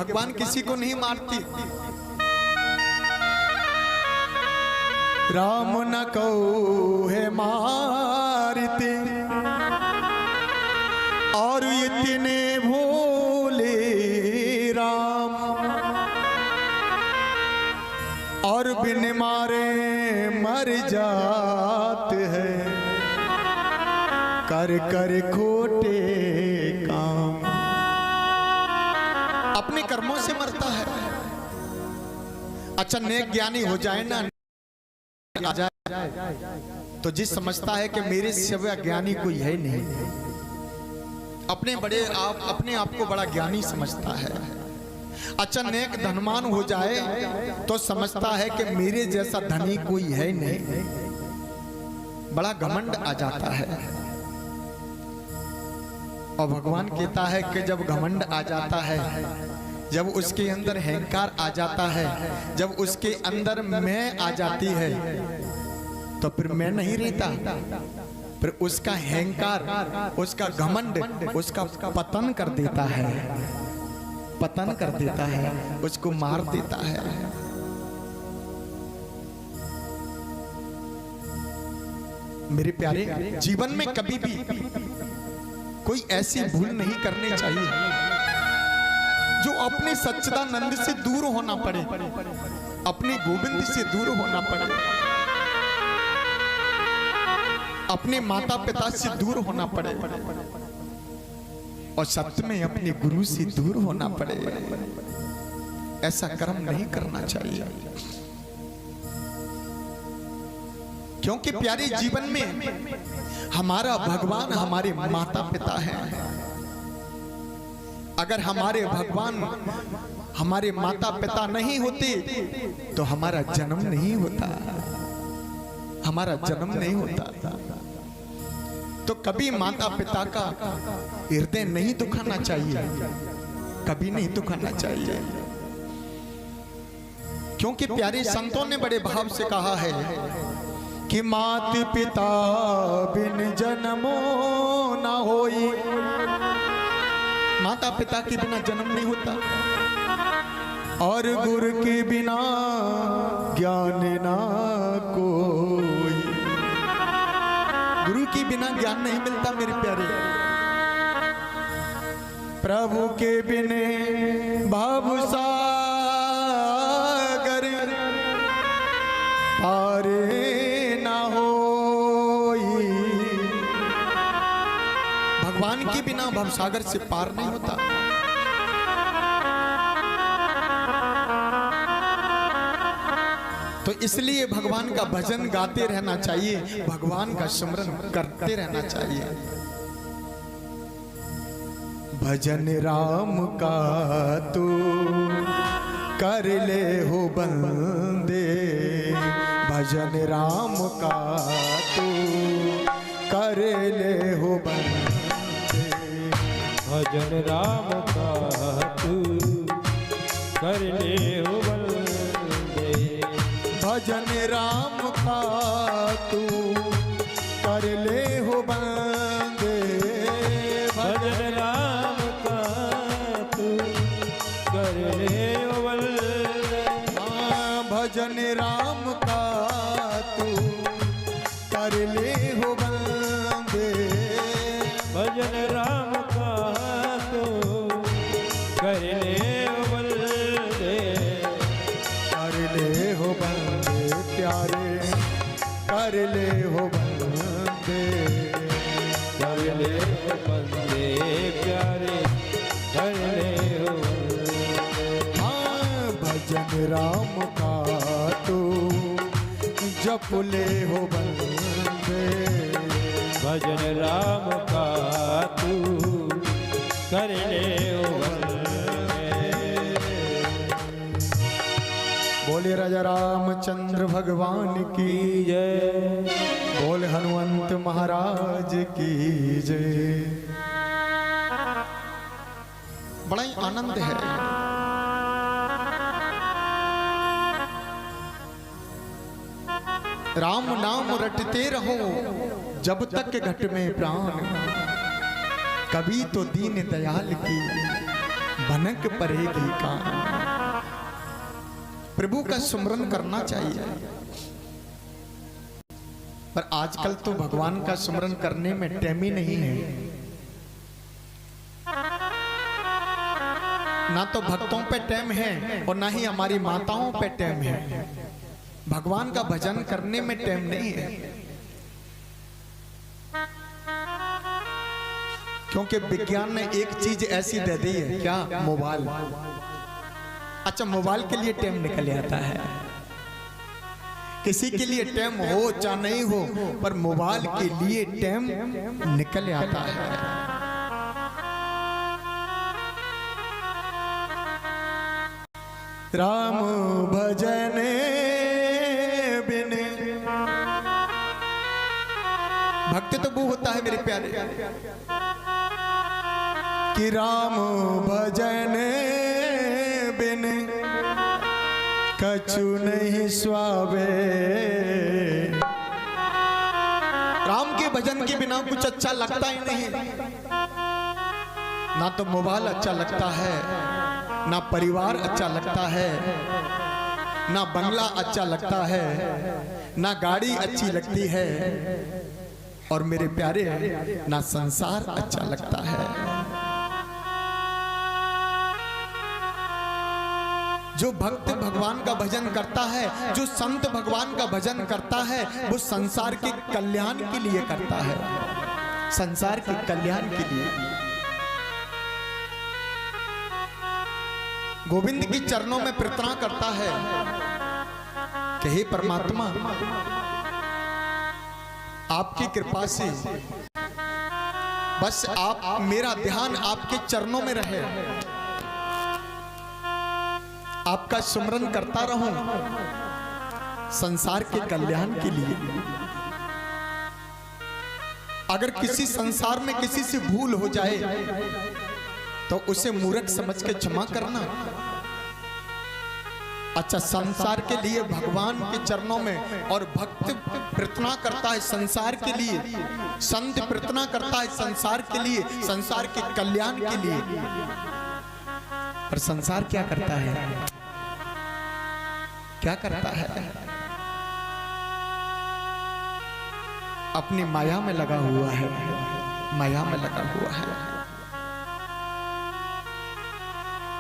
भगवान किसी को नहीं मारती। राम न कहो है मारते और इतने भोले राम, और बिन मारे मर जाते हैं कर कर खोटे काम। अपने कर्मों से मरता है। अच्छा नेक ज्ञानी हो जाए ना आ जाए तो जिस समझता है कि मेरे सिवा ज्ञानी कोई है नहीं, अपने आप को बड़ा ज्ञानी समझता है। अच्छा नेक धनवान हो जाए तो समझता है कि मेरे जैसा धनी कोई है नहीं, बड़ा घमंड आ जाता है। और भगवान कहता है कि जब घमंड आ जाता है, जब उसके अंदर अहंकार आ जाता है, जब उसके अंदर मैं आ जाती है, तो फिर मैं नहीं रहता, फिर उसका अहंकार, उसका घमंड उसका पतन कर देता है, पतन कर देता है, उसको मार देता है। मेरे प्यारे, जीवन में कभी भी कोई ऐसी भूल नहीं करनी चाहिए जो अपने सच्चिदानंद से दूर होना पड़े, अपने गोविंद से दूर होना पड़े, अपने माता पिता से दूर होना पड़े, और सत्य में अपने गुरु से दूर होना पड़े। ऐसा कर्म नहीं करना चाहिए, क्योंकि प्यारे जीवन में हमारा भगवान हमारे माता पिता हैं। अगर हमारे भगवान हमारे माता पिता नहीं होते तो हमारा जन्म नहीं होता, हमारा जन्म नहीं होता। तो कभी माता पिता का हृदय नहीं दुखाना चाहिए, कभी नहीं दुखाना चाहिए, क्योंकि प्यारे संतों ने बड़े भाव से कहा है कि मात पिता बिन जन्मो ना होई। माता पिता के बिना जन्म नहीं होता, और गुरु के बिना ज्ञान ना कोई। गुरु के बिना ज्ञान नहीं मिलता मेरे प्यारे। प्रभु के बिने भाव सागर पारे ना होई। भगवान के बिना भवसागर से पार नहीं होता। तो इसलिए भगवान का भजन गाते रहना चाहिए, भगवान का स्मरण करते रहना चाहिए। भजन राम का तू कर ले हो बंदे, भजन राम का तू कर ले हो बंदे, भजन राम का तू कर ले हो बंदे, भजन राम का तू कर ले हो बंदे, भजन राम का तू कर ले हो बंदे, भजन राम का तू कर ले हो बंदे, भजन राम का तू कर ले हो बंदे, कर ले हो बंदे प्यारे, कर ले हो बंदे, कर ले हो बंदे प्यारे, कर ले हो बंदे। हाँ भजन राम का तू जप ले हो बंदे, भजन राम का तू कर ले हो बंदे। बोले राजा रामचंद्र भगवान की जय, बोल हनुमंत महाराज की जय। बड़ा ही आनंद है राम नाम रटते रहो जब तक घट में प्राण, कभी तो दीन दयाल की भनक पड़ेगी कान। प्रभु का सुमरन करना चाहिए, पर आजकल तो भगवान का सुमरन करने में टाइम ही नहीं है। ना तो भक्तों पे टाइम है और ना ही हमारी माताओं पे टाइम है। भगवान का भजन करने में टाइम नहीं है, क्योंकि विज्ञान ने एक चीज ऐसी दे दी है, क्या? मोबाइल। अच्छा, मोबाइल के लिए टाइम निकल आता है। किसी के लिए टाइम हो चाहे नहीं हो, पर मोबाइल के लिए टाइम निकल आता है। राम भजन बिन भक्ति तो वो होता है मेरे प्यारे कि राम भजन बिन कछु नहीं स्वावे। राम के भजन के बिना कुछ अच्छा लगता ही नहीं। ना तो मोबाइल अच्छा लगता है, ना परिवार अच्छा लगता है, ना बंगला अच्छा लगता है, ना गाड़ी अच्छी लगती है, और मेरे प्यारे ना संसार अच्छा लगता है। जो भक्त भगवान का भजन करता है, जो संत भगवान का भजन करता है, वो संसार के कल्याण के लिए करता है, संसार के कल्याण के लिए। गोविंद के चरणों में प्रार्थना करता है कि हे परमात्मा, आपकी कृपा से बस आप, मेरा ध्यान आपके चरणों में रहे, आपका सुमरन करता रहूं संसार के कल्याण के लिए। अगर किसी संसार में किसी से भूल हो जाए तो उसे मूर्ख समझ के क्षमा करना। अच्छा, संसार के लिए भगवान के चरणों में, और भक्त प्रार्थना करता है संसार के लिए, संत प्रार्थना करता है संसार के लिए, संसार के कल्याण के लिए। पर संसार क्या करता है? क्या करता है? अपनी माया में लगा हुआ है, माया में लगा हुआ है।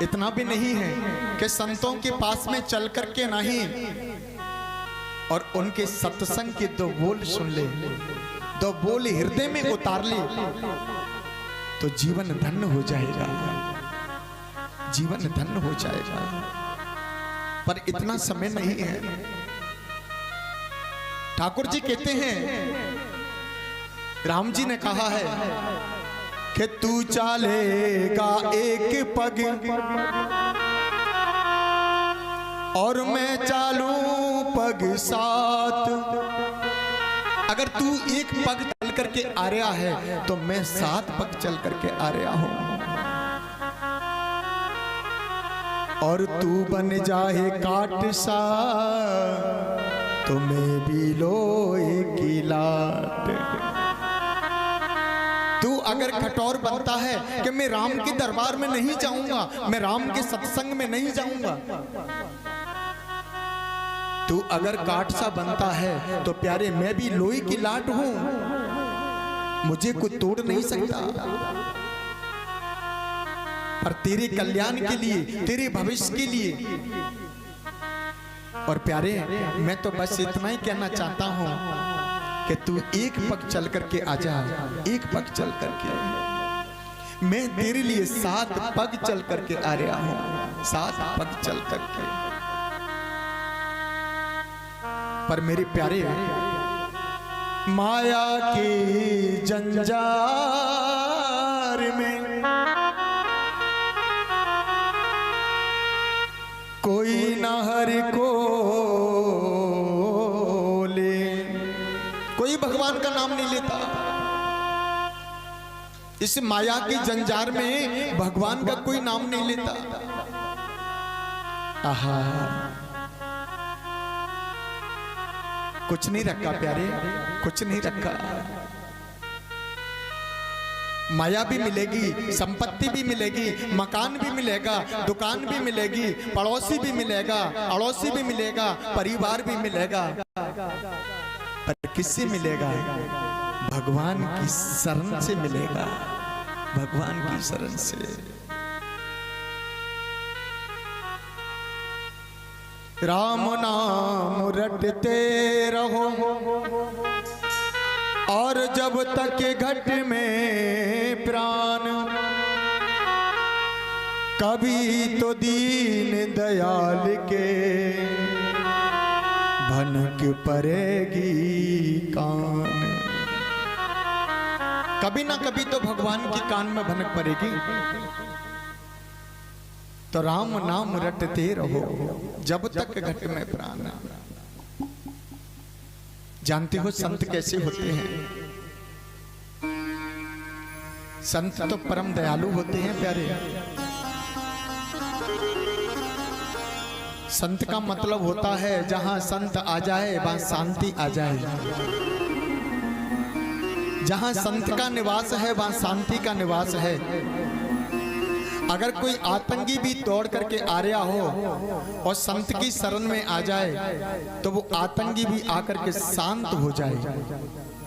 इतना भी नहीं है कि संतों के पास में चल करके नहीं और उनके सत्संग के दो बोल सुन ले, दो बोल हृदय में उतार ले, तो जीवन धन्य हो जाएगा, जीवन धन्य हो जाएगा। पर इतना समय नहीं है। ठाकुर जी कहते हैं, राम जी ने कहा है कि तू चालेगा एक पग और मैं चालूं पग साथ। अगर तू एक पग चल करके आ रहा है तो मैं 7 पग चल करके आ रहा हूं। और तू बन जाए काट सा तो मैं भी लोहे की लाट। तू अगर कठोर बनता है कि मैं राम के दरबार में नहीं जाऊंगा, मैं राम के सत्संग में नहीं जाऊंगा, तू अगर काट सा बनता है तो प्यारे मैं भी लोहे की लाट हूं, मुझे कोई तोड़ नहीं सकता। पर तेरे कल्याण के लिए, तेरे भविष्य के लिए। और प्यारे मैं तो बस इतना ही कहना चाहता हूं कि तू एक पग चल करके आ जा, एक पग चल करके। मैं तेरे लिए 7 पग चल करके आ रहा हूं, 7 पग चल करके। पर मेरे प्यारे माया की जंजार में कोई ना हरि को ले, कोई भगवान का नाम नहीं लेता। इस माया की जंजार में भगवान का कोई नाम नहीं लेता। आहा, कुछ नहीं रखा प्यारे, कुछ नहीं रखा। माया भी मिलेगी, संपत्ति भी मिलेगी, मकान भी मिलेगा, दुकान भी मिलेगी, पड़ोसी भी मिलेगा, अड़ोसी भी मिलेगा, परिवार भी मिलेगा, पर किससे मिलेगा? भगवान की शरण से मिलेगा, भगवान की शरण से। राम नाम रटते रहो और जब तक घट में प्राण, कभी तो दीन दयाल के भनक पड़ेगी कान। कभी ना कभी तो भगवान की कान में भनक पड़ेगी। तो राम नाम रटते रहो जब तक घट में प्राण। जानते हो संत कैसे होते हैं? संत तो परम दयालु होते हैं प्यारे। संत का मतलब होता है जहां संत आ जाए वहां शांति आ जाए। जहां संत का निवास है वहां शांति का निवास है। अगर कोई आतंकी भी दौड़ करके आ रहा हो और संत की शरण में आ जाए तो वो आतंकी भी आकर के शांत हो जाए।